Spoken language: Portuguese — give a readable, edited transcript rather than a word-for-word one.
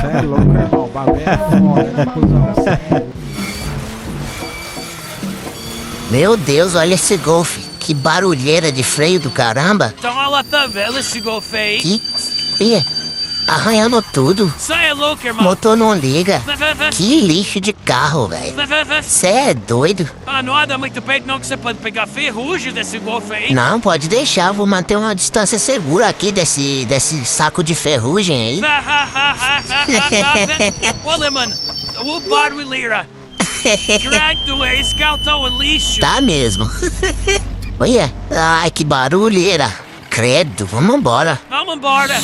Cê é louco, irmão. O bagulho é foda, né, cuzão? Meu Deus, olha esse Golf. Que barulheira de freio do caramba. Toma lá tá vela esse Golf aí. Que... Ih, arranhando tudo. Sai é louco, irmão. Motor não liga. Vai. Que lixo de carro, velho. Vai. Cê é doido? Ah, não anda muito perto não que você pode pegar ferrugem desse Golf aí. Não, pode deixar. Vou manter uma distância segura aqui desse saco de ferrugem aí. Olha, mano, o barulheira. Drag do escaltou o lixo. Tá mesmo. Olha, ai que barulheira. Credo, vamos embora. Vamos embora.